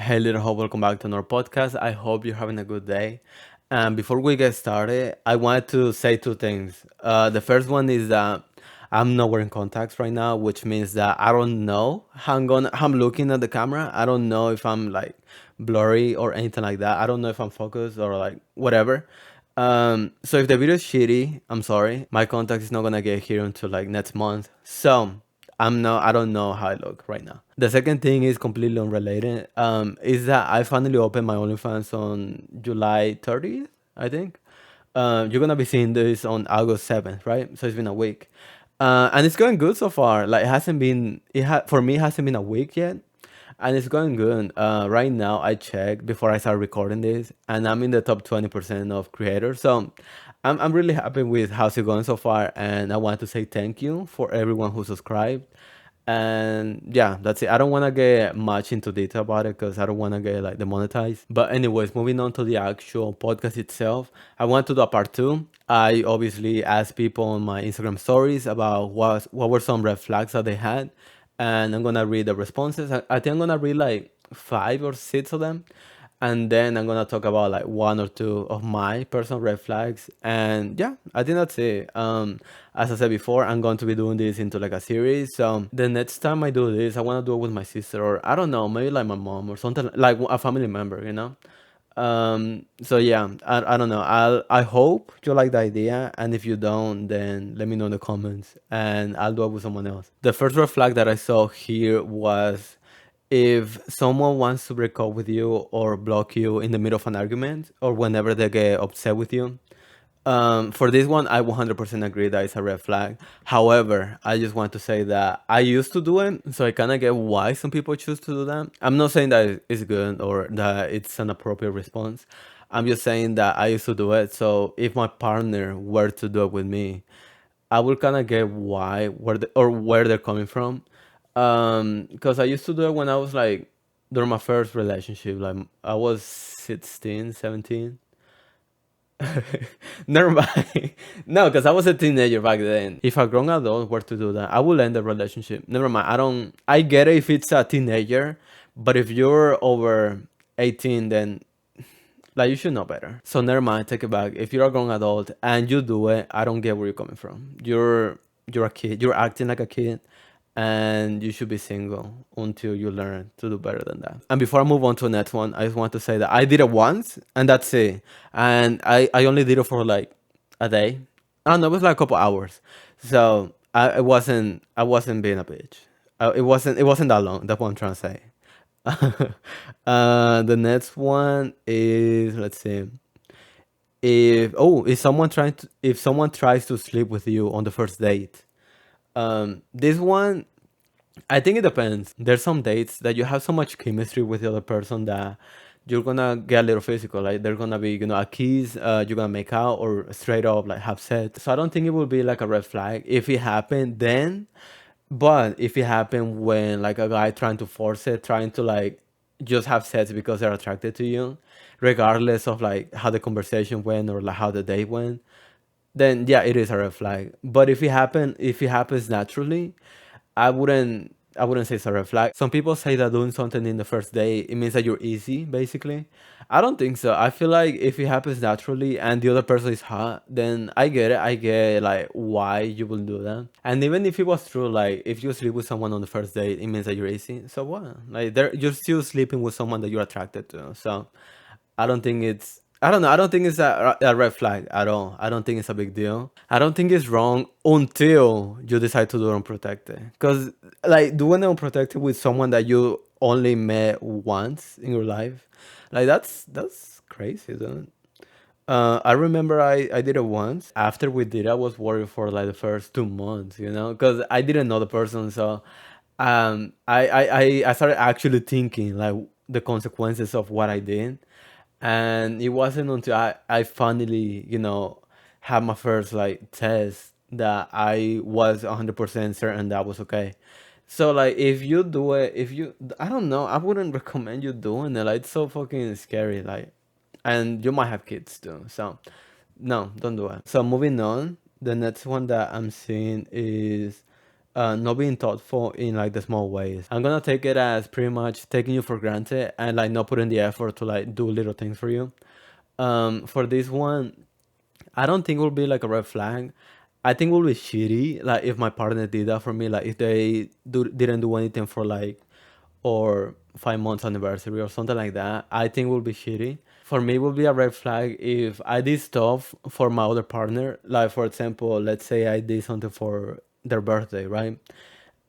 Hey, little hope, welcome back to another podcast. I hope you're having a good day. And before we get started, I wanted to say two things. The first one is that I'm not wearing contacts right now, which means that I don't know how I'm looking at the camera. I don't know if I'm like blurry or anything like that. I don't know if I'm focused or like whatever. So if the video is shitty, I'm sorry. My contact is not gonna get here until like next month. So I don't know how I look right now. The second thing is completely unrelated. Is that I finally opened my OnlyFans on July 30th, I think. You're gonna be seeing this on August 7th, right? So it's been a week. And it's going good so far. Like it hasn't been for me it hasn't been a week yet. And it's going good. Right now I checked before I start recording this and I'm in the top 20% of creators. So I'm really happy with how's it going so far, and I want to say thank you for everyone who subscribed. And yeah, that's it. I don't want to get much into detail about it because I don't want to get like demonetized. But anyways, moving on to the actual podcast itself, I want to do a part two. I obviously asked people on my Instagram stories about what were some red flags that they had, and I'm gonna read the responses. I think I'm gonna read like 5 or 6 of them, and then I'm gonna talk about like 1 or 2 of my personal red flags. And yeah, I think that's it. As I said before, I'm going to be doing this into like a series. So the next time I do this, I want to do it with my sister, or I don't know, maybe like my mom or something, like a family member, you know. So yeah, I don't know. I hope you like the idea, and if you don't, then let me know in the comments and I'll do it with someone else. The first red flag that I saw here was if someone wants to break up with you or block you in the middle of an argument or whenever they get upset with you. For this one, I 100% agree that it's a red flag. However, I just want to say that I used to do it, so I kind of get why some people choose to do that. I'm not saying that it's good or that it's an appropriate response. I'm just saying that I used to do it. So if my partner were to do it with me, I will kind of get why, where they're coming from. Because I used to do it when I was like during my first relationship. Like I was 16, 17. Never mind. No, because I was a teenager back then. If a grown adult were to do that, I would end the relationship. Never mind. I don't. I get it if it's a teenager, but if you're over 18, then like you should know better. So never mind. Take it back. If you're a grown adult and you do it, I don't get where you're coming from. You're a kid. You're acting like a kid, and you should be single until you learn to do better than that. And before I move on to the next one, I just want to say that I did it once and that's it. And I only did it for like a day. I don't know, it was like a couple hours. So I wasn't being a bitch. It wasn't that long. That's what I'm trying to say. The next one is, let's see, if someone tries to sleep with you on the first date. This one, I think it depends. There's some dates that you have so much chemistry with the other person that you're gonna get a little physical. Like they're gonna be, a kiss, you're gonna make out, or straight up like have sex. So I don't think it will be like a red flag if it happened then. But if it happened when like a guy trying to force it, trying to like just have sex because they're attracted to you, regardless of like how the conversation went or like how the date went, then yeah, it is a red flag. But if it happens naturally, I wouldn't say it's a red flag. Some people say that doing something in the first day, it means that you're easy, basically. I don't think so. I feel like if it happens naturally and the other person is hot, then I get it. I get like why you will do that. And even if it was true, like if you sleep with someone on the first date, it means that you're easy. So what? Like you're still sleeping with someone that you're attracted to. So I don't think it's. I don't know. I don't think it's a red flag at all. I don't think it's a big deal. I don't think it's wrong until you decide to do it unprotected. Because, like, doing it unprotected with someone that you only met once in your life, like, that's crazy, isn't it? I remember I did it once. After we did it, I was worried for like the first 2 months, because I didn't know the person. So I started actually thinking like the consequences of what I did. And it wasn't until I finally, had my first like test that I was 100% certain that was okay. So like if you do it, I don't know, I wouldn't recommend you doing it. Like it's so fucking scary. Like, and you might have kids too. So no, don't do it. So moving on, the next one that I'm seeing is not being thoughtful in like the small ways. I'm gonna take it as pretty much taking you for granted and like not putting the effort to like do little things for you. For this one, I don't think it will be like a red flag. I think it will be shitty, like if my partner did that for me, like if they didn't do anything for like or 5 months anniversary or something like that. I think it will be shitty. For me, it will be a red flag if I did stuff for my other partner. Like for example, let's say I did something for their birthday, right?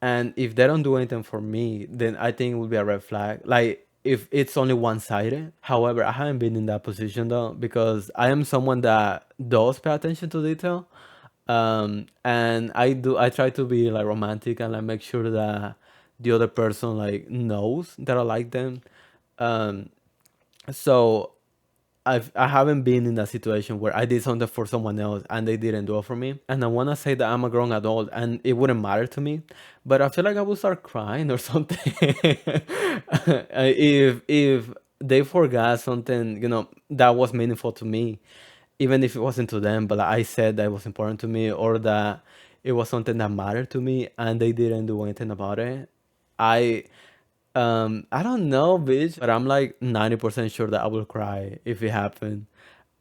And if they don't do anything for me, then I think it would be a red flag. Like if it's only one sided. However, I haven't been in that position though because I am someone that does pay attention to detail. And I try to be like romantic and like make sure that the other person like knows that I like them. Um, so I haven't been in that situation where I did something for someone else and they didn't do it for me. And I wanna say that I'm a grown adult and it wouldn't matter to me, but I feel like I would start crying or something if they forgot something, that was meaningful to me, even if it wasn't to them, but like, I said that it was important to me or that it was something that mattered to me and they didn't do anything about it. I I don't know, bitch, but I'm like 90% sure that I will cry if it happened.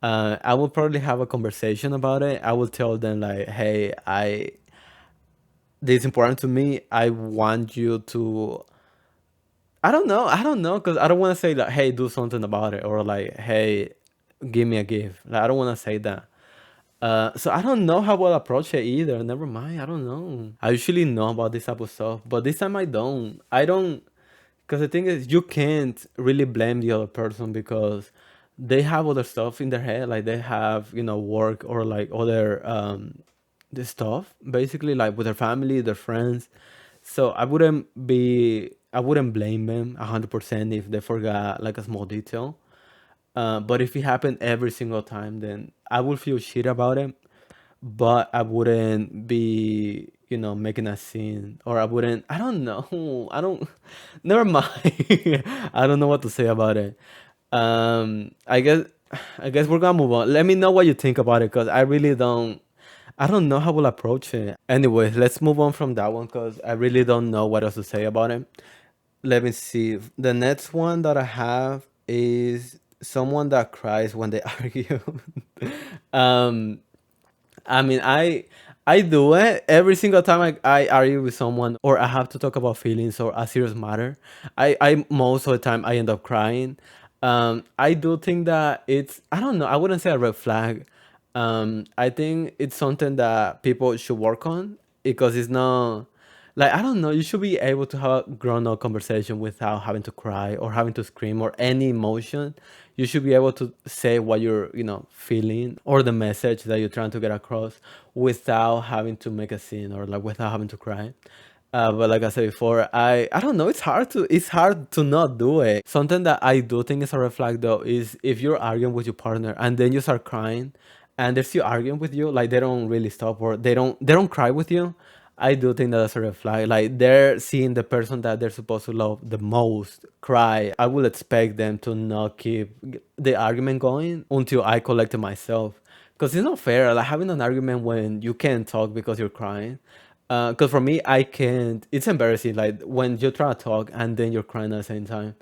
I will probably have a conversation about it. I will tell them like, hey, this is important to me. I want you to. I don't know, because I don't want to say like, hey, do something about it, or like, hey, give me a gift. Like, I don't want to say that. So I don't know how I'll approach it either. Never mind. I don't know. I usually know about this type of stuff, but this time I don't. I don't. Because the thing is, you can't really blame the other person because they have other stuff in their head. Like they have, work or like other the stuff, basically, like with their family, their friends. So I wouldn't blame them 100% if they forgot like a small detail. But if it happened every single time, then I would feel shit about it. But I wouldn't be, making a scene, or I wouldn't. I don't know. I don't. Never mind. I don't know what to say about it. I guess. I guess we're gonna move on. Let me know what you think about it, cause I really don't. I don't know how we'll approach it. Anyways, let's move on from that one, cause I really don't know what else to say about it. Let me see. The next one that I have is someone that cries when they argue. um, I mean, I do it every single time I argue with someone or I have to talk about feelings or a serious matter. I most of the time I end up crying. I do think that I don't know, I wouldn't say a red flag. I think it's something that people should work on because it's not like I don't know, you should be able to have a grown up conversation without having to cry or having to scream or any emotion. You should be able to say what you're, feeling or the message that you're trying to get across without having to make a scene or like without having to cry. But like I said before, I don't know. It's hard to not do it. Something that I do think is a red flag though is if you're arguing with your partner and then you start crying, and they're still arguing with you, like they don't really stop or they don't cry with you. I do think that that's a red flag. Like they're seeing the person that they're supposed to love the most cry. I will expect them to not keep the argument going until I collect it myself. Because it's not fair, like having an argument when you can't talk because you're crying. Because for me, I can't. It's embarrassing, like when you're trying to talk and then you're crying at the same time.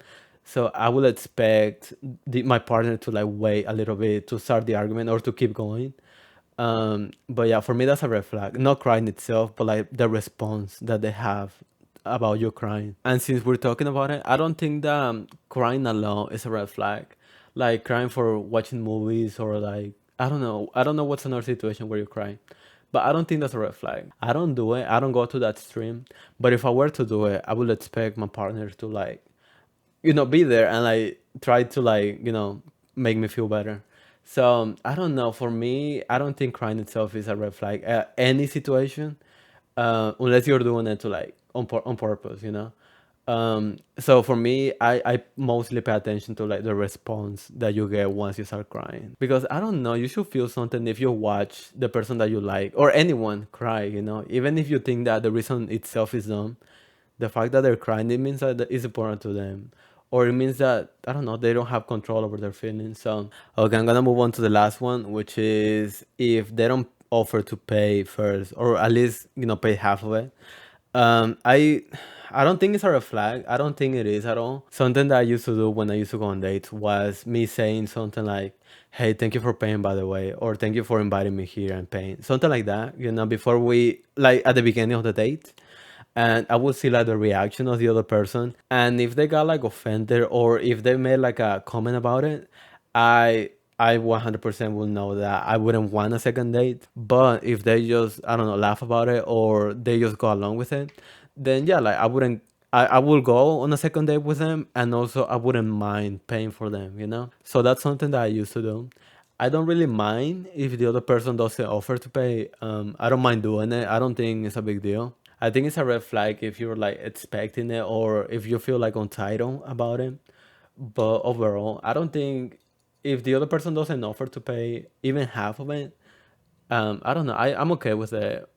So I will expect my partner to like wait a little bit to start the argument or to keep going. But yeah, for me that's a red flag. Not crying itself, but like the response that they have about you crying. And since we're talking about it, I don't think that crying alone is a red flag. Like crying for watching movies or like I don't know. I don't know what's another situation where you cry. But I don't think that's a red flag. I don't do it. I don't go to that extreme. But if I were to do it, I would expect my partner to like be there and like try to like make me feel better. So I don't know, for me I don't think crying itself is a red flag any situation, unless you're doing it to like on purpose, so for me I mostly pay attention to like the response that you get once you start crying, because I don't know, you should feel something if you watch the person that you like or anyone cry, even if you think that the reason itself is dumb. The fact that they're crying, it means that it's important to them, or it means that I don't know, they don't have control over their feelings. So okay, I'm gonna move on to the last one, which is if they don't offer to pay first, or at least pay half of it. I don't think it's a red flag. I don't think it is at all. Something that I used to do when I used to go on dates was me saying something like, "Hey, thank you for paying, by the way," or "Thank you for inviting me here and paying," something like that. Before we like at the beginning of the date, and I would see like the reaction of the other person, and if they got like offended or if they made like a comment about it, I I 100% will know that I wouldn't want a second date. But if they just, I don't know, laugh about it or they just go along with it, then yeah, like I wouldn't. I will go on a second date with them, and also I wouldn't mind paying for them. So that's something that I used to do. I don't really mind if the other person doesn't offer to pay. I don't mind doing it. I don't think it's a big deal. I think it's a red flag if you're like expecting it or if you feel like entitled about it. But overall, I don't think if the other person doesn't offer to pay even half of it, I don't know. I'm okay with it.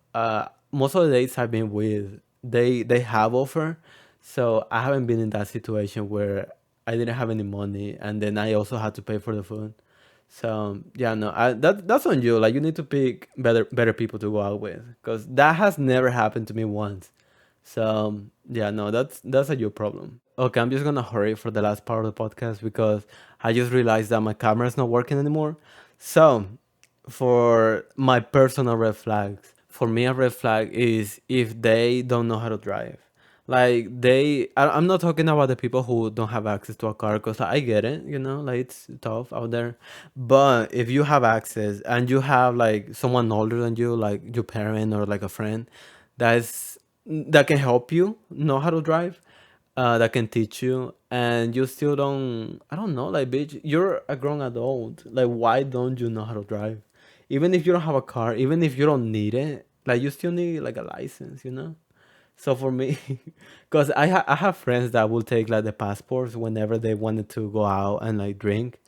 Most of the dates I've been with, they have offer, so I haven't been in that situation where I didn't have any money and then I also had to pay for the food. So yeah, no, that's on you. Like you need to pick better people to go out with, because that has never happened to me once. So yeah, no, that's a you problem. Okay, I'm just gonna hurry for the last part of the podcast because I just realized that my camera is not working anymore. So for my personal red flags, for me a red flag is if they don't know how to drive. Like I'm not talking about the people who don't have access to a car, because I get it, like it's tough out there. But if you have access and you have like someone older than you, like your parent or like a friend, that's that can help you know how to drive, that can teach you, and you still don't, I don't know, like bitch, you're a grown adult. Like why don't you know how to drive? Even if you don't have a car, even if you don't need it, like you still need like a license. So for me, because I have friends that will take like the passports whenever they wanted to go out and like drink,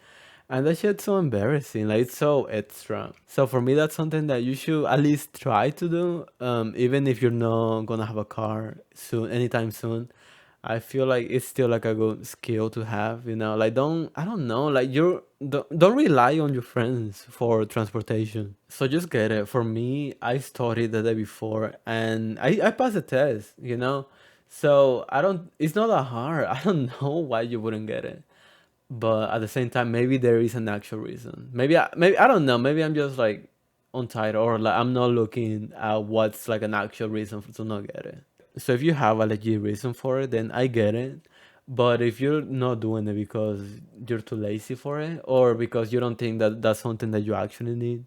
and that shit's so embarrassing. Like it's so extra. So for me, that's something that you should at least try to do, even if you're not gonna have a car soon, anytime soon. I feel like it's still like a good skill to have. Like I don't know, like don't rely on your friends for transportation. So just get it. For me, I studied the day before and I passed the test. So I don't. It's not that hard. I don't know why you wouldn't get it, but at the same time, maybe there is an actual reason. Maybe I don't know. Maybe I'm just like untitled, or like I'm not looking at what's like an actual reason to not get it. So if you have a legit reason for it, then I get it. But if you're not doing it because you're too lazy for it, or because you don't think that that's something that you actually need,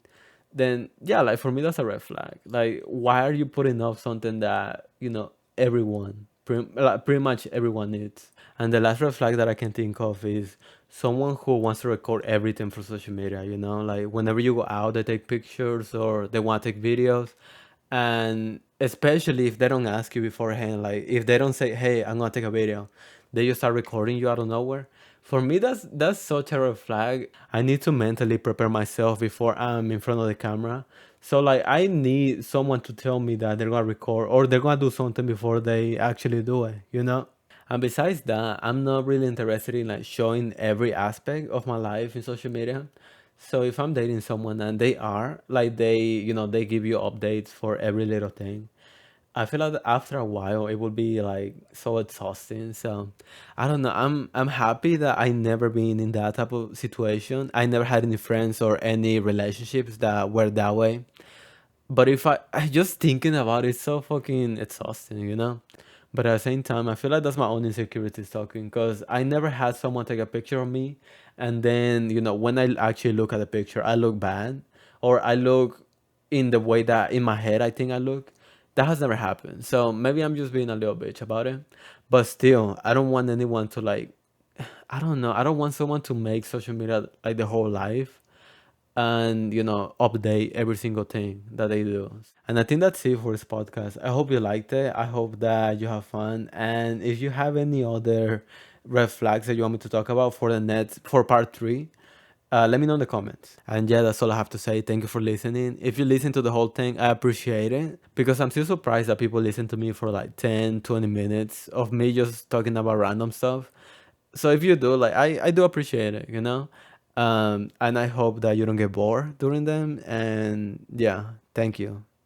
then yeah, like for me that's a red flag. Like why are you putting off something that everyone, pretty much everyone needs? And the last red flag that I can think of is someone who wants to record everything for social media. Like whenever you go out, they take pictures or they want to take videos, and especially if they don't ask you beforehand, like if they don't say, "Hey, I'm gonna take a video," they just start recording you out of nowhere. For me, that's such a red flag. I need to mentally prepare myself before I'm in front of the camera. So like I need someone to tell me that they're gonna record or they're gonna do something before they actually do it. And besides that, I'm not really interested in like showing every aspect of my life in social media. So if I'm dating someone and they are like they give you updates for every little thing, I feel like after a while it will be like so exhausting. So I don't know. I'm happy that I never been in that type of situation. I never had any friends or any relationships that were that way. But if I just thinking about it, it's so fucking exhausting. But at the same time, I feel like that's my own insecurities talking, because I never had someone take a picture of me, and then when I actually look at the picture, I look bad, or I look in the way that in my head I think I look. That has never happened. So maybe I'm just being a little bitch about it. But still, I don't want anyone to like. I don't know. I don't want someone to make social media like the whole life and update every single thing that they do. And I think that's it for this podcast. I hope you liked it. I hope that you have fun, and if you have any other red flags that you want me to talk about for the next for part 3, let me know in the comments. And yeah, that's all I have to say. Thank you for listening. If you listen to the whole thing, I appreciate it, because I'm still surprised that people listen to me for like 10-20 minutes of me just talking about random stuff. So if you do, like, I do appreciate it. And I hope that you don't get bored during them. And yeah, thank you.